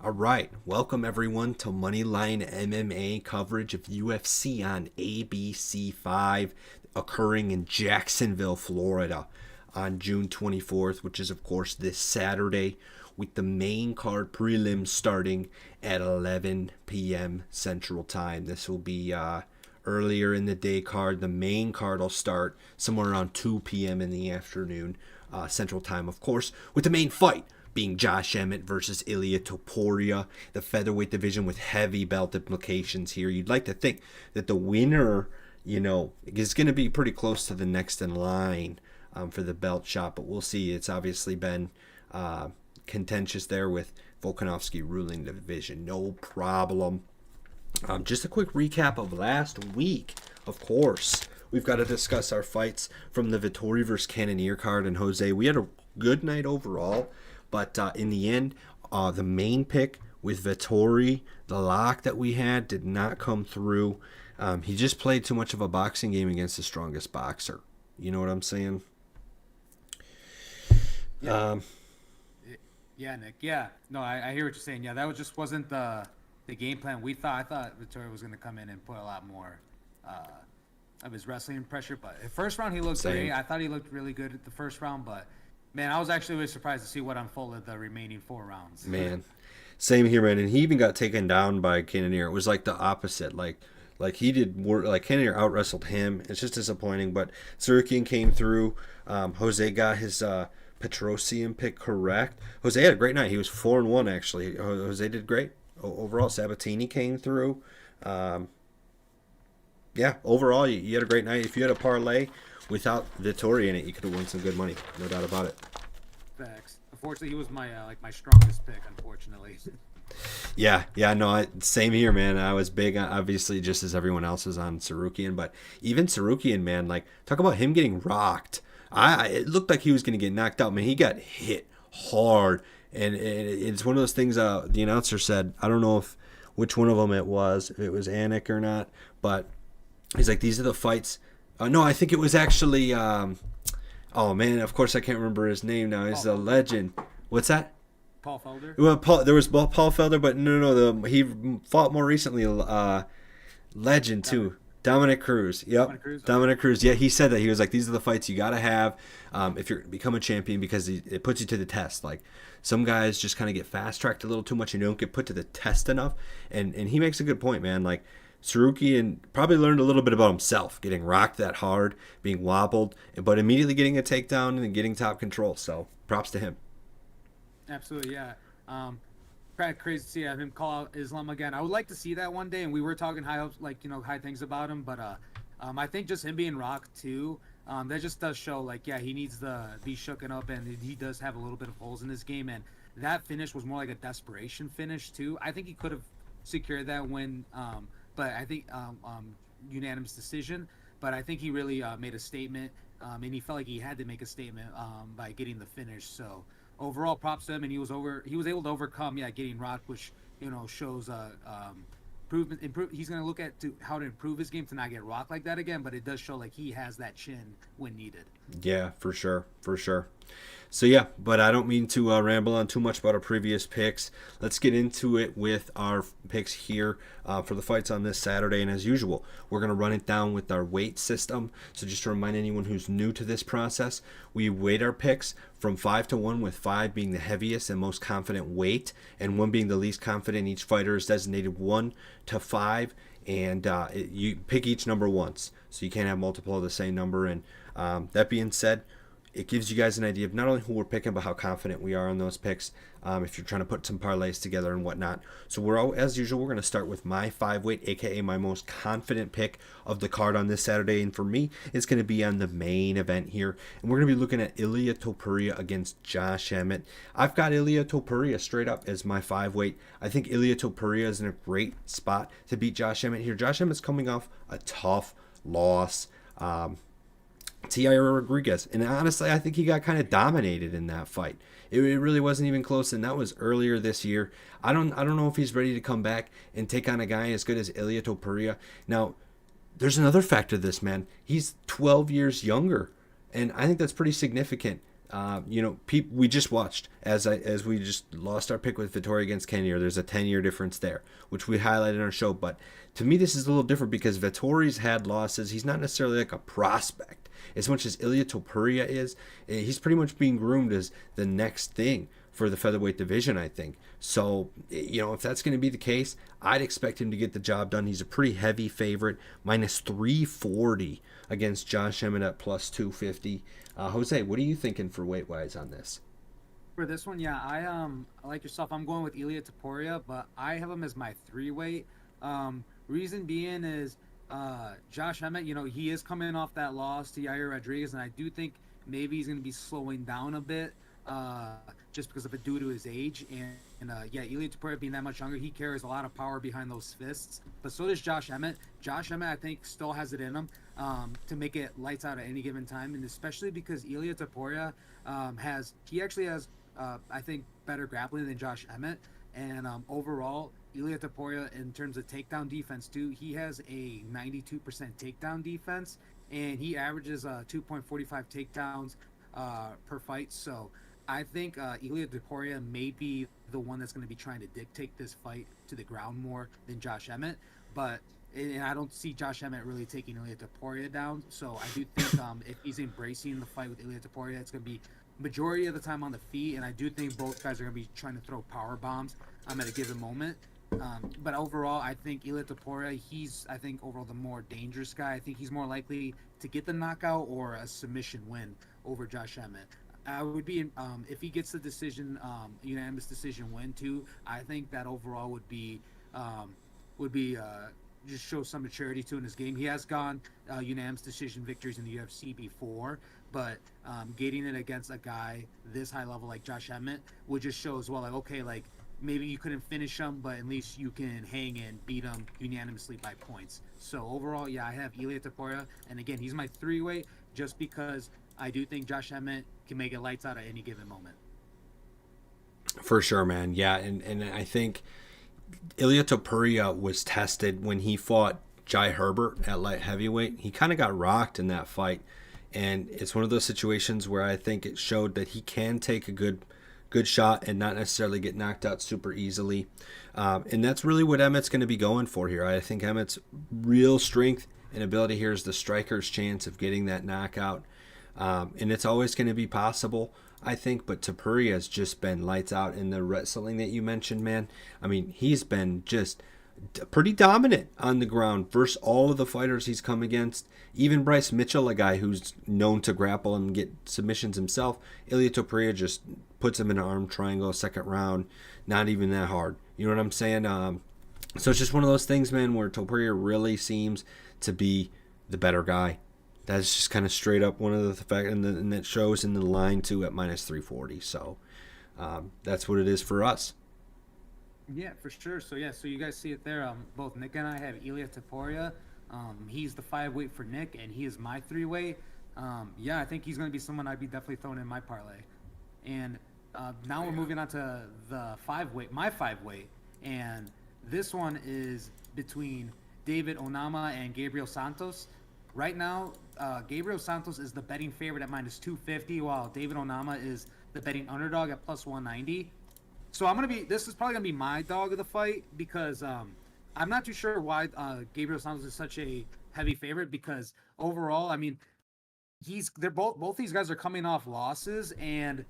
All right, welcome everyone to Moneyline MMA coverage of UFC on ABC5, occurring in Jacksonville, Florida on June 24th, which is, of course, this Saturday, with the main card prelims starting at 11 p.m. Central Time. This will be earlier in the day card. The main card will start somewhere around 2 p.m. in the afternoon, Central Time, of course, with the main fight being Josh Emmett versus Ilia Topuria, the featherweight division with heavy belt implications here. You'd like to think that the winner, is going to be pretty close to the next in line for the belt shot, but we'll see. It's obviously been contentious there with Volkanovski ruling the division. No problem. Just a quick recap of last week, of course. We've got to discuss our fights from the Vettori versus Cannonier card and Jose. We had a good night overall. But in the end, the main pick with Vettori, the lock that we had, did not come through. He just played too much of a boxing game against the strongest boxer. You know what I'm saying? Yeah, yeah, Nick. Yeah, no, I hear what you're saying. Yeah, that just wasn't the game plan we thought. I thought Vittoria was going to come in and put a lot more of his wrestling pressure. But the first round, he looked great. I thought he looked really good at the first round, but man, I was actually really surprised to see what unfolded the remaining 4 rounds. Man, same here, man. And he even got taken down by Cannonier. It was like the opposite. Like he did work. Like Cannonier out wrestled him. It's just disappointing. But Sarukian came through. Jose got his Petrosian pick correct. Jose had a great night. He was 4-1 actually. Jose did great overall. Sabatini came through. Yeah, overall you had a great night. If you had a parlay without Vettori in it, you could have won some good money, no doubt about it. Facts. Unfortunately, he was my my strongest pick. Unfortunately. Yeah, no, same here, man. I was big, obviously, just as everyone else is on Sarukian, but even Sarukian, man, like talk about him getting rocked. It looked like he was going to get knocked out, man. He got hit hard, and it's one of those things. The announcer said, I don't know which one of them it was, if it was Anik or not, but he's like, these are the fights. No, I think it was actually. Oh man, of course I can't remember his name now. He's a legend. What's that? Paul Felder. Well, there was Paul Felder, but no. He fought more recently. Legend too. Dominic Cruz. Yep. Dominic Cruz. Yeah, he said that. He was like, these are the fights you got to have if you're become a champion, because it puts you to the test. Like some guys just kind of get fast tracked a little too much and don't get put to the test enough. And he makes a good point, man. Like Sarukian probably learned a little bit about himself, getting rocked that hard, being wobbled, but immediately getting a takedown and getting top control. So props to him. Absolutely, yeah. Kind of crazy to see him call out Islam again. I would like to see that one day, and we were talking high hopes, high things about him. But I think just him being rocked too, that just does show, like, yeah, he needs to be shooken up, and he does have a little bit of holes in his game. And that finish was more like a desperation finish too. I think he could have secured that win. But I think unanimous decision. But I think he really made a statement, and he felt like he had to make a statement by getting the finish. So overall, props to him, and he was able to overcome, getting rocked, which shows improvement. He's going to look at how to improve his game to not get rocked like that again. But it does show like he has that chin when needed. Yeah, for sure. So yeah, but I don't mean to ramble on too much about our previous picks. Let's get into it with our picks here for the fights on this Saturday. And as usual, we're going to run it down with our weight system. So just to remind anyone who's new to this process, we weight our picks from 5 to 1, with 5 being the heaviest and most confident weight, and 1 being the least confident. Each fighter is designated 1 to 5, and you pick each number once. So you can't have multiple of the same number. And that being said, it gives you guys an idea of not only who we're picking, but how confident we are on those picks if you're trying to put some parlays together and whatnot. So as usual, we're going to start with my 5-weight, aka my most confident pick of the card on this Saturday. And for me, it's going to be on the main event here. And we're going to be looking at Ilia Topuria against Josh Emmett. I've got Ilia Topuria straight up as my 5-weight. I think Ilia Topuria is in a great spot to beat Josh Emmett here. Josh Emmett's coming off a tough loss. T.I.R. Rodriguez. And honestly, I think he got kind of dominated in that fight. It really wasn't even close, and that was earlier this year. I don't know if he's ready to come back and take on a guy as good as Ilia Topuria. Now, there's another factor to this, man. He's 12 years younger, and I think that's pretty significant. we just watched as we just lost our pick with Vettori against Kenny. There's a 10-year difference there, which we highlighted in our show. But to me, this is a little different because Vettori's had losses. He's not necessarily like a prospect as much as Ilia Topuria is. He's pretty much being groomed as the next thing for the featherweight division, I think. So, if that's going to be the case, I'd expect him to get the job done. He's a pretty heavy favorite, minus 340 against Josh Emmett at plus 250. Jose, what are you thinking for weight-wise on this? For this one, yeah, I like yourself. I'm going with Ilia Topuria, but I have him as my 3-weight. Reason being is Josh Emmett, he is coming off that loss to Yair Rodriguez, and I do think maybe he's going to be slowing down a bit just because of it due to his age. And Ilia Topuria being that much younger, he carries a lot of power behind those fists. But so does Josh Emmett. Josh Emmett, I think, still has it in him to make it lights out at any given time, and especially because Ilia Topuria actually has I think better grappling than Josh Emmett. And overall, Ilia Topuria, in terms of takedown defense too, he has a 92% takedown defense, and he averages 2.45 takedowns per fight. So I think Ilia Topuria may be the one that's going to be trying to dictate this fight to the ground more than Josh Emmett. And I don't see Josh Emmett really taking Ilia Topuria down. So I do think if he's embracing the fight with Ilia Topuria, it's going to be majority of the time on the feet. And I do think both guys are going to be trying to throw power bombs at a given moment. But overall, I think Ilia Topuria, he's, I think, overall the more dangerous guy. I think he's more likely to get the knockout or a submission win over Josh Emmett. I would be, if he gets the decision, unanimous decision win too, I think that overall would be just show some maturity to in his game. He has gone unanimous decision victories in the UFC before, but getting it against a guy this high level like Josh Emmett would just show as well, like, okay, like maybe you couldn't finish him, but at least you can hang and beat him unanimously by points. So overall, yeah, I have Ilia Topuria, and again, he's my 3-weight just because I do think Josh Emmett can make it lights out at any given moment. For sure, man. Yeah, and I think Ilia Topuria was tested when he fought Jai Herbert at light heavyweight. He kind of got rocked in that fight, and it's one of those situations where I think it showed that he can take a good shot and not necessarily get knocked out super easily. And that's really what Emmett's going to be going for here. I think Emmett's real strength and ability here is the striker's chance of getting that knockout. And it's always going to be possible, I think, but Topuria has just been lights out in the wrestling that you mentioned, man. I mean, he's been just pretty dominant on the ground versus all of the fighters he's come against. Even Bryce Mitchell, a guy who's known to grapple and get submissions himself, Ilia Topuria just puts him in an arm triangle, second round, not even that hard. You know what I'm saying? So it's just one of those things, man, where Topuria really seems to be the better guy. That's just kind of straight up one of the facts, and that shows in the line too at minus 340. So that's what it is for us. Yeah, for sure. So you guys see it there. Both Nick and I have Ilia Topuria. He's the 5-weight for Nick, and he is my 3-weight. I think he's going to be someone I'd be definitely throwing in my parlay. And now we're moving on to the 5-weight, my 5-weight, and this one is between David Onama and Gabriel Santos. Right now, Gabriel Santos is the betting favorite at minus 250, while David Onama is the betting underdog at plus 190. So this is probably gonna be my dog of the fight because I'm not too sure why Gabriel Santos is such a heavy favorite, because overall, I mean, they're both these guys are coming off losses, and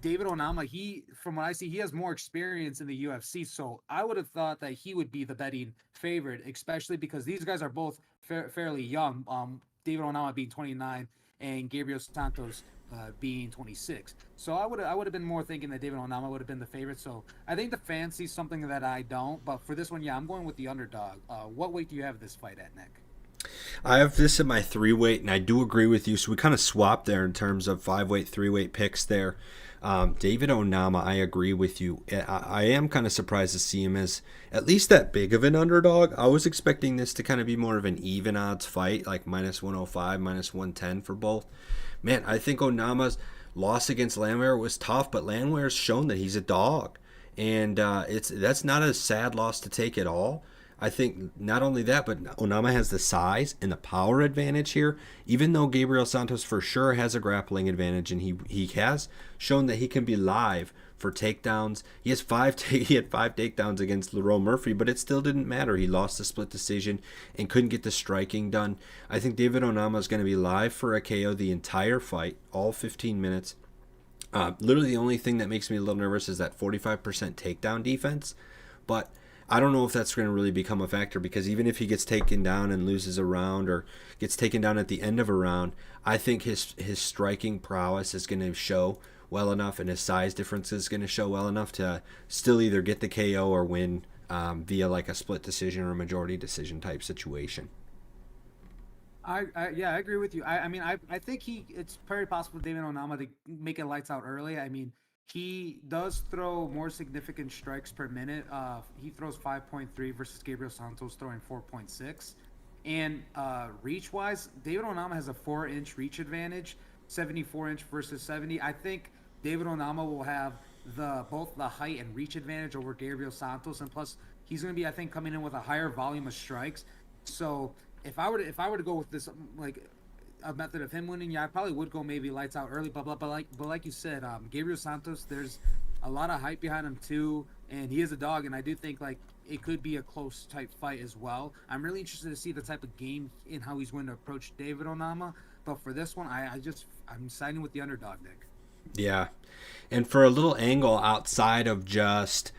David Onama, from what I see, he has more experience in the UFC, so I would have thought that he would be the betting favorite, especially because these guys are both fairly young. David Onama being 29 and Gabriel Santos being 26. So I would have been more thinking that David Onama would have been the favorite. So I think the fans see something that I don't. But for this one, I'm going with the underdog. What weight do you have this fight at, Nick? I have this at my 3-weight, and I do agree with you. So we kind of swapped there in terms of 5-weight, 3-weight picks there. David Onama, I agree with you. I am kind of surprised to see him as at least that big of an underdog. I was expecting this to kind of be more of an even odds fight, like minus 105, minus 110 for both. Man, I think Onama's loss against Landwehr was tough, but Landwehr's shown that he's a dog. And that's not a sad loss to take at all. I think not only that, but Onama has the size and the power advantage here. Even though Gabriel Santos for sure has a grappling advantage, and he has shown that he can be live for takedowns. He has he had 5 takedowns against Lerone Murphy, but it still didn't matter. He lost the split decision and couldn't get the striking done. I think David Onama is going to be live for a KO the entire fight, all 15 minutes. Literally the only thing that makes me a little nervous is that 45% takedown defense, but I don't know if that's going to really become a factor, because even if he gets taken down and loses a round or gets taken down at the end of a round, I think his striking prowess is going to show well enough, and his size difference is going to show well enough to still either get the KO or win via like a split decision or a majority decision type situation. Yeah, I agree with you. I think it's very possible for David Onama to make it lights out early. I mean, he does throw more significant strikes per minute. He throws 5.3 versus Gabriel Santos throwing 4.6. And reach wise, David Onama has a 4-inch reach advantage, 74-inch versus 70. I think David Onama will have both the height and reach advantage over Gabriel Santos, and plus he's going to be, I think, coming in with a higher volume of strikes. So if I were to go with this like a method of him winning, yeah, I probably would go maybe lights out early, but like you said, Gabriel Santos, there's a lot of hype behind him too, and he is a dog, and I do think like it could be a close type fight as well. I'm really interested to see the type of game and how he's going to approach David Onama, but for this one, I'm siding with the underdog, Nick. Yeah. And for a little angle outside of just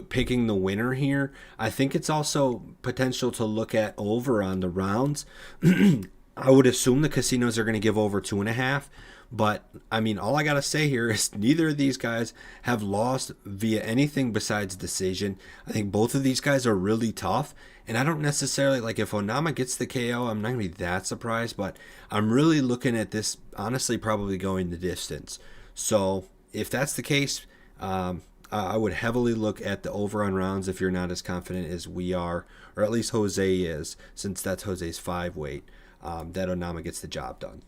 picking the winner here, I think it's also potential to look at over on the rounds. I would assume the casinos are going to give over 2.5. But, I mean, all I got to say here is neither of these guys have lost via anything besides decision. I think both of these guys are really tough. And I don't necessarily, like, if Onama gets the KO, I'm not going to be that surprised. But I'm really looking at this, honestly, probably going the distance. So if that's the case, I would heavily look at the over on rounds if you're not as confident as we are, or at least Jose is, since that's Jose's 5 weight, that Onama gets the job done.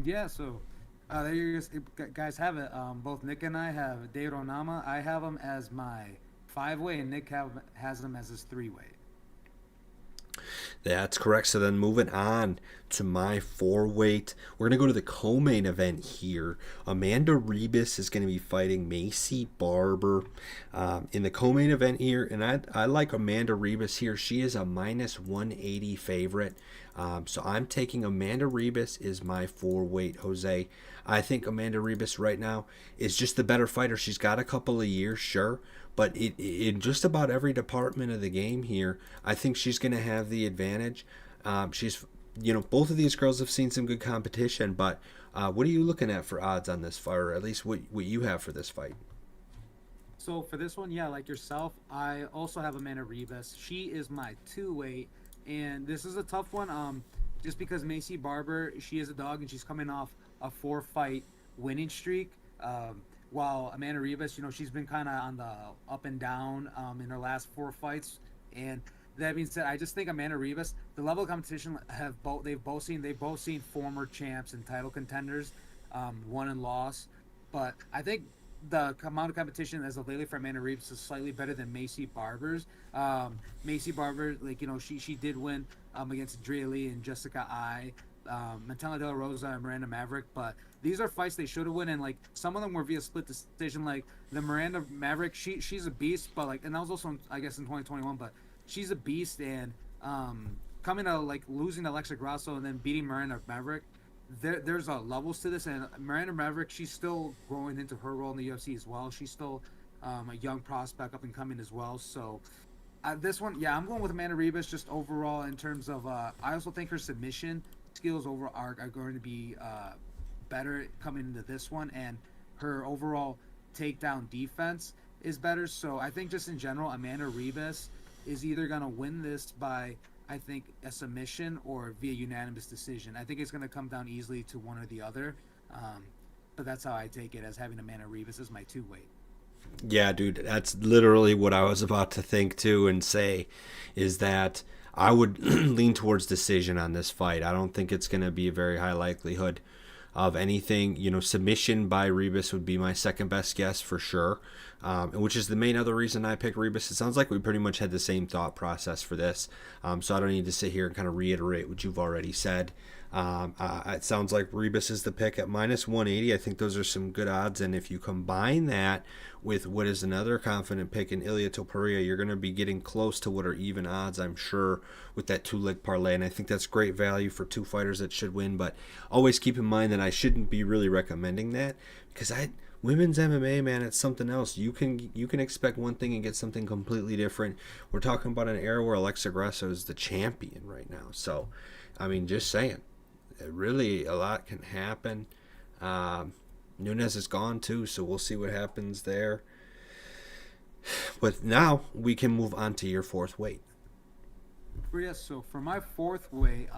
Yeah, so there you guys have it. Both Nick and I have David Onama. I have him as my 5 weight, and Nick has him as his 3 weight. That's correct. So then moving on to my 4 weight, we're going to go to the co-main event here. Amanda Ribas is going to be fighting Macy Barber in the co-main event here. And I like Amanda Ribas here. She is a minus 180 favorite. So I'm taking Amanda Ribas is my 4 weight, Jose. I think Amanda Ribas right now is just the better fighter. She's got a couple of years, sure. But in just about every department of the game here, I think she's going to have the advantage. She's, both of these girls have seen some good competition, but what are you looking at for odds on this fight, or at least what you have for this fight? So for this one, yeah, like yourself, I also have Amanda Ribas. She is my 2 weight, and this is a tough one. Just because Macy Barber, she is a dog, and she's coming off a 4-fight winning streak. While Amanda Ribas, she's been kind of on the up and down in her last 4 fights. And that being said, I just think Amanda Ribas, the level of competition they've both seen former champs and title contenders, won and lost. But I think the amount of competition as of lately for Amanda Ribas is slightly better than Macy Barber's. Macy Barber, she did win against Andrea Lee and Jessica Ai. Matella De La Rosa and Miranda Maverick, but these are fights they should have won, and like some of them were via split decision. Like the Miranda Maverick, she's a beast, but and that was also I guess in 2021, but she's a beast, and coming to losing to Alexa Grasso and then beating Miranda Maverick, there's levels to this, and Miranda Maverick, she's still growing into her role in the UFC as well. She's still a young prospect up and coming as well, so. This one, yeah, I'm going with Amanda Ribas just overall in terms of. I also think her submission skills overall are going to be better coming into this one, and her overall takedown defense is better. So I think just in general, Amanda Ribas is either going to win this by, I think, a submission or via unanimous decision. I think it's going to come down easily to one or the other, but that's how I take it, as having Amanda Ribas as my 2 weight. Yeah, dude, that's literally what I was about to think too and say, is that I would lean towards decision on this fight. I don't think it's going to be a very high likelihood. of anything. Submission by Rebus would be my second best guess for sure, which is the main other reason I picked Rebus. It sounds like we pretty much had the same thought process for this, so I don't need to sit here and kind of reiterate what you've already said. It sounds like Rebus is the pick at minus 180. I think those are some good odds, and if you combine that with what is another confident pick in Ilia Topuria, you're going to be getting close to what are even odds, I'm sure, with that 2-leg parlay, and I think that's great value for two fighters that should win, but always keep in mind that I shouldn't be really recommending that, because women's MMA, man, it's something else. You can expect one thing and get something completely different. We're talking about an era where Alexa Grasso is the champion right now, so, I mean, just saying. Really, a lot can happen. Nunes is gone too, so we'll see what happens there. But now we can move on to your fourth weight. Yeah, so for my fourth weight,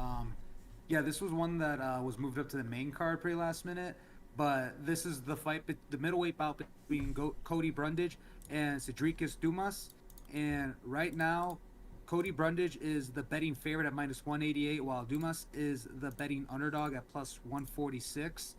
this was one that was moved up to the main card pretty last minute. But this is the fight, the middleweight bout between Cody Brundage and Cedricus Dumas. And right now, Cody Brundage is the betting favorite at minus 188, while Dumas is the betting underdog at plus 146.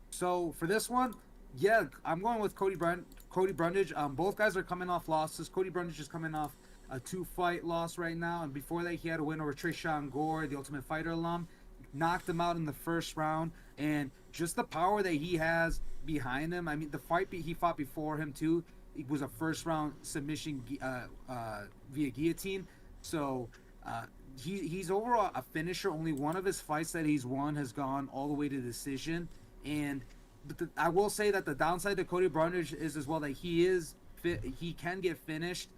So for this one, yeah, I'm going with Cody Brundage. Both guys are coming off losses. Cody Brundage is coming off a 2-fight loss right now, and before that, he had a win over Trishan Gore, the Ultimate Fighter alum. Knocked him out in the first round, and just the power that he has behind him. I mean, the fight he fought before him too, it was a first-round submission via guillotine. So he's overall a finisher. Only one of his fights that he's won has gone all the way to decision. And I will say that the downside to Cody Brundage is as well that he can get finished.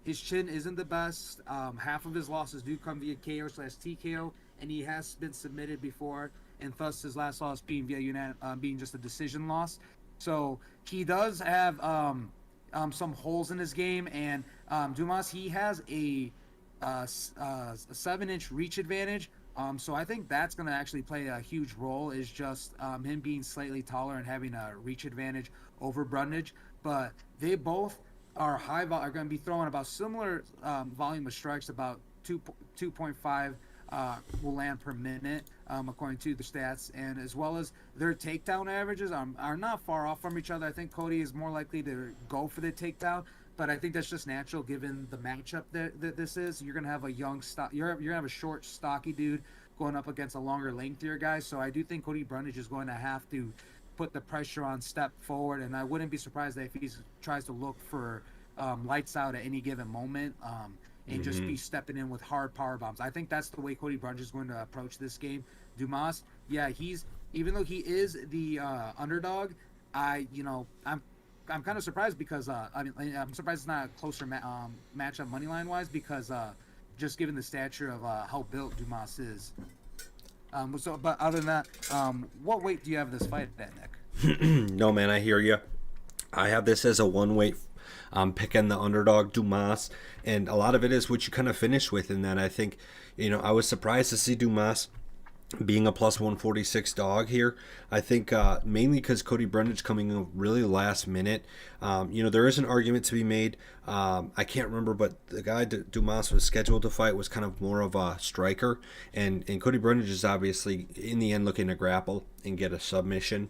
His chin isn't the best. Half of his losses do come via KO/TKO, and he has been submitted before, and thus his last loss being being just a decision loss. So he does have some holes in his game, and Dumas, he has a 7-inch reach advantage. So I think that's going to actually play a huge role, is just him being slightly taller and having a reach advantage over Brundage. But they both are are going to be throwing about similar volume of strikes, about 2.5 will land per minute, according to the stats, and as well as their takedown averages are not far off from each other. I think Cody is more likely to go for the takedown, but I think that's just natural given the matchup that this is. You're gonna have a you're gonna have a short, stocky dude going up against a longer, lengthier guy. So I do think Cody Brundage is going to have to put the pressure on, step forward, and I wouldn't be surprised if he tries to look for lights out at any given moment. And just be stepping in with hard power bombs. I think that's the way Cody Brundage is going to approach this game. Dumas, yeah, even though he is the underdog, I'm kind of surprised because I'm surprised it's not a closer matchup money line wise, because just given the stature of how built Dumas is. But other than that, what weight do you have this fight at, Nick? No, man, I hear you. I have this as a one weight. I'm picking the underdog Dumas, and a lot of it is what you kind of finish with, in that I think, I was surprised to see Dumas being a plus 146 dog here. I think mainly because Cody Brundage coming in really last minute. There is an argument to be made. I can't remember, but the guy Dumas was scheduled to fight was kind of more of a striker, and Cody Brundage is obviously in the end looking to grapple and get a submission.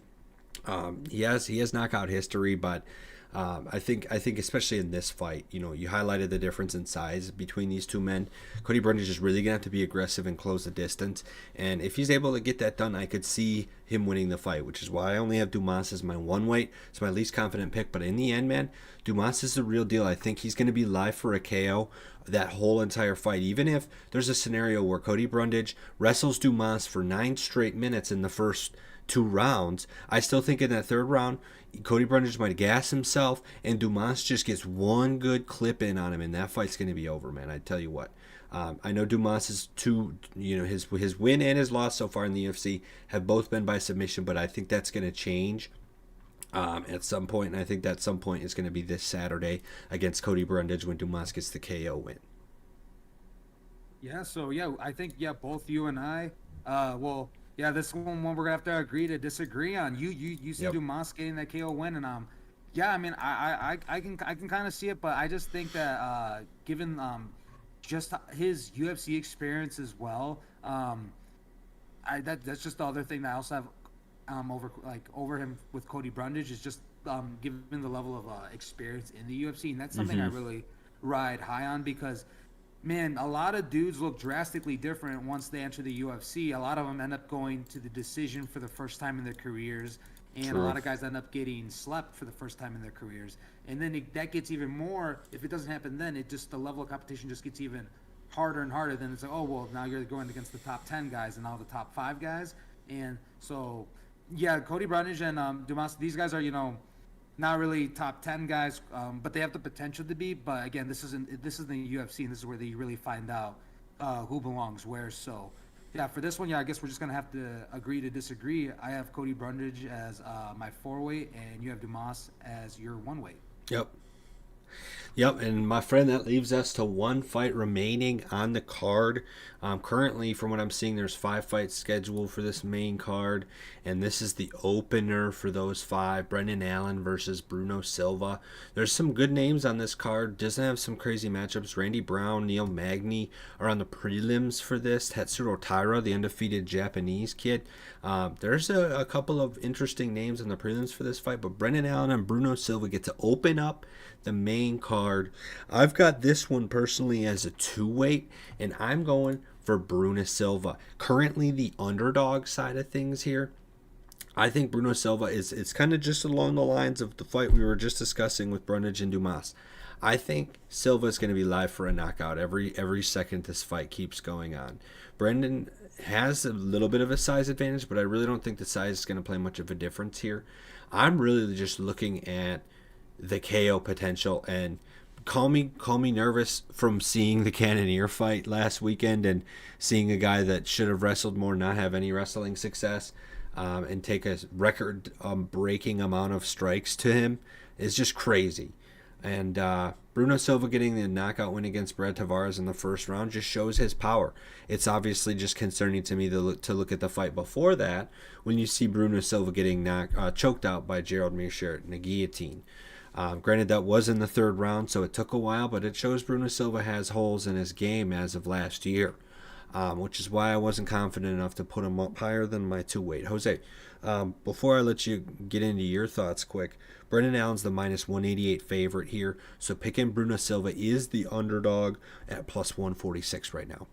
He has knockout history, but I think especially in this fight, you highlighted the difference in size between these two men. Cody Brundage is really gonna have to be aggressive and close the distance, and if he's able to get that done, I could see him winning the fight, which is why I only have Dumas as my one weight. It's my least confident pick, but in the end, man, Dumas is the real deal. I think he's gonna be live for a KO that whole entire fight. Even if there's a scenario where Cody Brundage wrestles Dumas for 9 straight minutes in the first 2 rounds, I still think in that third round, Cody Brundage might gas himself, and Dumas just gets one good clip in on him, and that fight's going to be over, man. I tell you what. I know Dumas is his win and his loss so far in the UFC have both been by submission, but I think that's going to change at some point, and I think that some point is going to be this Saturday against Cody Brundage when Dumas gets the KO win. Yeah, so I think both you and I, this one we're gonna have to agree to disagree on. You see Dumas getting that KO win, and I can kind of see it, but I just think that given just his UFC experience as well, that's just the other thing that I also have over him with Cody Brundage is just given the level of experience in the UFC, and that's something I really ride high on because man, a lot of dudes look drastically different once they enter the UFC. A lot of them end up going to the decision for the first time in their careers, and a lot of guys end up getting slept for the first time in their careers. And then that gets even more. If it doesn't happen, then the level of competition just gets even harder and harder. Then it's like, oh well, now you're going against the top 10 guys and now the top 5 guys. And so, yeah, Cody Brundage and Dumas, these guys are not really top 10 guys, but they have the potential to be. But again, this is the UFC, and this is where they really find out who belongs where. So, yeah, for this one, yeah, I guess we're just gonna have to agree to disagree. I have Cody Brundage as my 4-weight, and you have Dumas as your 1-weight. Yep. Yep, and my friend, that leaves us to one fight remaining on the card. Currently, from what I'm seeing, there's 5 fights scheduled for this main card, and this is the opener for those 5. Brendan Allen versus Bruno Silva. There's some good names on this card. Doesn't have some crazy matchups. Randy Brown, Neil Magny are on the prelims for this. Tatsuro Taira, the undefeated Japanese kid. There's a couple of interesting names on the prelims for this fight, but Brendan Allen and Bruno Silva get to open up the main card. I've got this one personally as a 2-weight, and I'm going for Bruno Silva. Currently the underdog side of things here. I think Bruno Silva it's kind of just along the lines of the fight we were just discussing with Brundage and Dumas. I think Silva is going to be live for a knockout every second this fight keeps going on. Brendan has a little bit of a size advantage, but I really don't think the size is going to play much of a difference here. I'm really just looking at the KO potential, and call me nervous from seeing the Cannonier fight last weekend and seeing a guy that should have wrestled more not have any wrestling success, and take a record breaking amount of strikes to him is just crazy. And Bruno Silva getting the knockout win against Brad Tavares in the first round just shows his power. It's obviously just concerning to me to look at the fight before that when you see Bruno Silva getting choked out by Gerald Meerschaert in a guillotine. Granted, that was in the 3rd round, so it took a while, but it shows Bruno Silva has holes in his game as of last year, which is why I wasn't confident enough to put him up higher than my 2-weight. Jose, before I let you get into your thoughts quick, Brendan Allen's the minus 188 favorite here, so picking Bruno Silva is the underdog at plus 146 right now.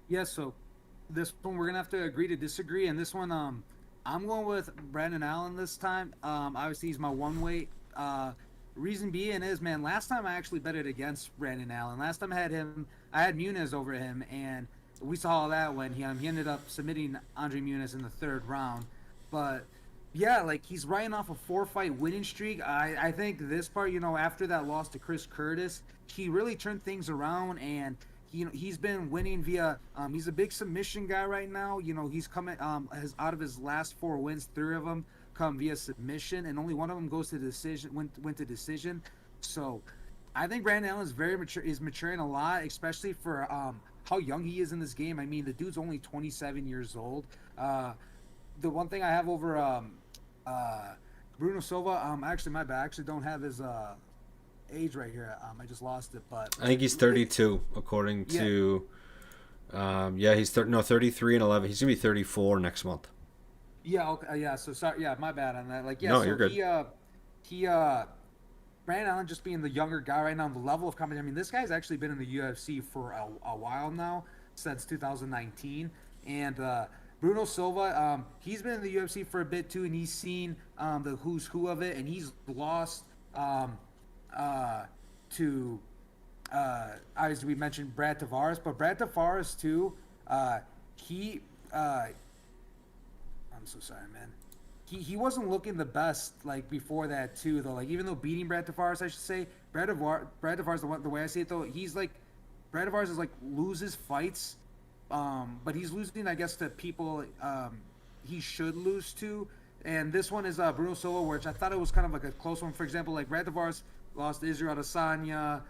Yeah, so this one we're going to have to agree to disagree, and this one I'm going with Brandon Allen this time. Obviously, he's my 1-weight. Reason being is, man, last time I actually betted against Brandon Allen. Last time I had Muniz over him, and we saw all that when he ended up submitting Andre Muniz in the 3rd round. But yeah, like he's riding off a 4-fight winning streak. I think this part, after that loss to Chris Curtis, he really turned things around, and he's been winning via he's a big submission guy right now. He's coming out of his last 4 wins, 3 of them come via submission, and only one of them goes to decision. Went to decision. So I think Brandon Allen is maturing a lot, especially for how young he is in this game. I mean, the dude's only 27 years old. The one thing I have over Bruno Silva, actually my bad, I actually don't have his age right here. I just lost it, but I think he's 32 according to he's 33 and 11. He's gonna be 34 next month. Yeah, okay, yeah. So sorry, yeah, my bad on that. No, So you're good. He Brandon Allen just being the younger guy right now, the level of competition. I mean, this guy's actually been in the UFC for a while now, since 2019, and Bruno Silva, he's been in the UFC for a bit too, and he's seen the who's who of it, and he's lost to obviously we mentioned Brad Tavares, but Brad Tavares too, I'm so sorry, man. He wasn't looking the best like before that too, though. Like even though beating Brad Tavares, I should say, Brad Tavares, the way I see it though, he's like Brad Tavares is like loses fights, but he's losing, I guess, to people he should lose to. And this one is Bruno Silva, which I thought it was kind of like a close one. For example, like Brad Tavares lost to Israel Adesanya,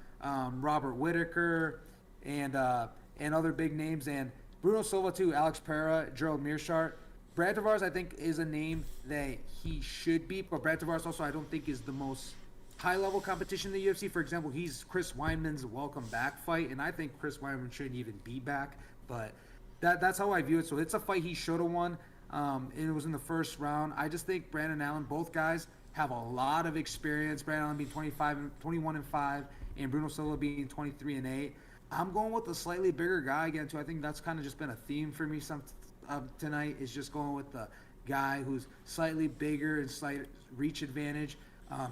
Robert Whittaker, and other big names. And Bruno Silva too, Alex Pereira, Gerald Meerschaert. Brad Tavares, I think, is a name that he should beat, but Brad Tavares also I don't think is the most high-level competition in the UFC. For example, he's Chris Weidman's welcome back fight, and I think Chris Weidman shouldn't even be back, but that's how I view it. So it's a fight he should have won. It was in the first round. I just think Brandon Allen, both guys have a lot of experience. Brandon Allen being 21-5, and Bruno Silva being 23-8. I'm going with a slightly bigger guy again too. I think that's kind of just been a theme for me tonight, is just going with the guy who's slightly bigger and slight reach advantage.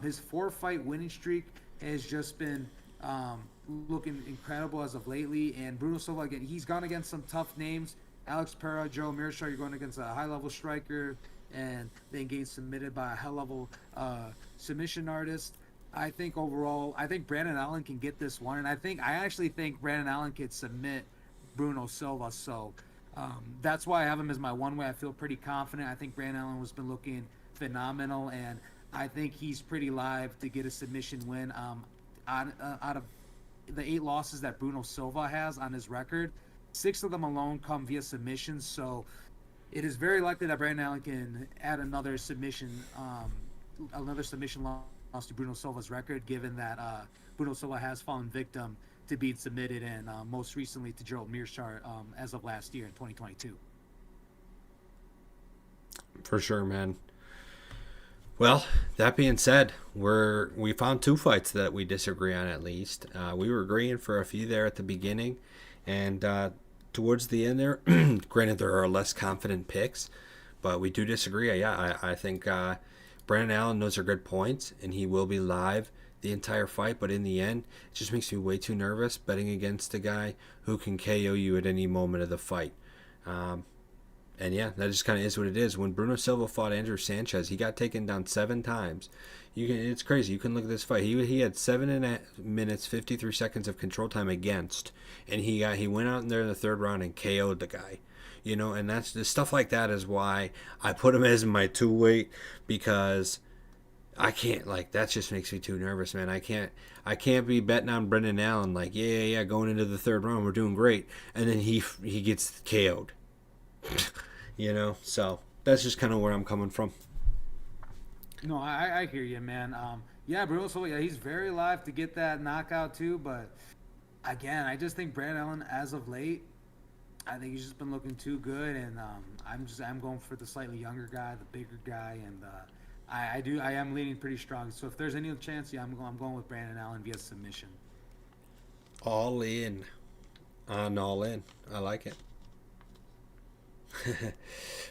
His 4-fight winning streak has just been looking incredible as of lately. And Bruno Silva, again, he's gone against some tough names. Alex Pereira, Joe Mearshart, you're going against a high-level striker and then getting submitted by a high-level submission artist. I think overall, I think Brandon Allen can get this one, and I actually think Brandon Allen could submit Bruno Silva. So that's why I have him as my one way. I feel pretty confident. I think Brandon Allen has been looking phenomenal, and I think he's pretty live to get a submission win. Out of the 8 losses that Bruno Silva has on his record, 6 of them alone come via submissions. So it is very likely that Brandon Allen can add another submission loss to Bruno Silva's record, given that Bruno Silva has fallen victim to being submitted, and most recently to Joe Mearshart as of last year in 2022. For sure, man. Well, that being said, we found 2 fights that we disagree on at least. We were agreeing for a few there at the beginning, and towards the end there, granted there are less confident picks, but we do disagree. Yeah, I think Brandon Allen, those are good points, and he will be live the entire fight, but in the end, it just makes me way too nervous betting against a guy who can KO you at any moment of the fight. And yeah, that just kind of is what it is. When Bruno Silva fought Andrew Sanchez, he got taken down 7 times. It's crazy. You can look at this fight. He had 7 minutes 53 seconds of control time against, and he went out in there in the 3rd round and KO'd the guy. And that's the stuff like that is why I put him as my 2-weight, because I can't, that just makes me too nervous, man. I can't be betting on Brendan Allen yeah, going into the 3rd round we're doing great, and then he gets KO'd. So that's just kind of where I'm coming from. No, I hear you, man. Yeah, Bruno Silva, he's very live to get that knockout too, but again, I just think Brandon Allen, as of late, I think he's just been looking too good, and I'm going for the slightly younger guy, the bigger guy, and I am leaning pretty strong. So if there's any chance, yeah, I'm going with Brandon Allen via submission. All in. All in. I like it.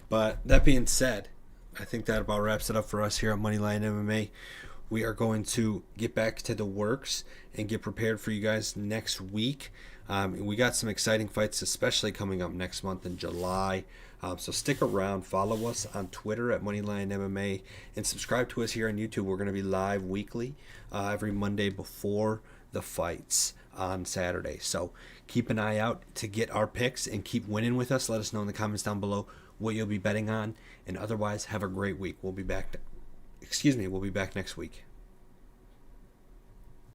But that being said, I think that about wraps it up for us here at Moneyline MMA. We are going to get back to the works and get prepared for you guys next week. We got some exciting fights, especially coming up next month in July. So stick around. Follow us on Twitter at Moneyline MMA and subscribe to us here on YouTube. We're going to be live weekly every Monday before the fights on Saturday. So keep an eye out to get our picks and keep winning with us. Let us know in the comments down below what you'll be betting on. And otherwise, have a great week. We'll be back next week.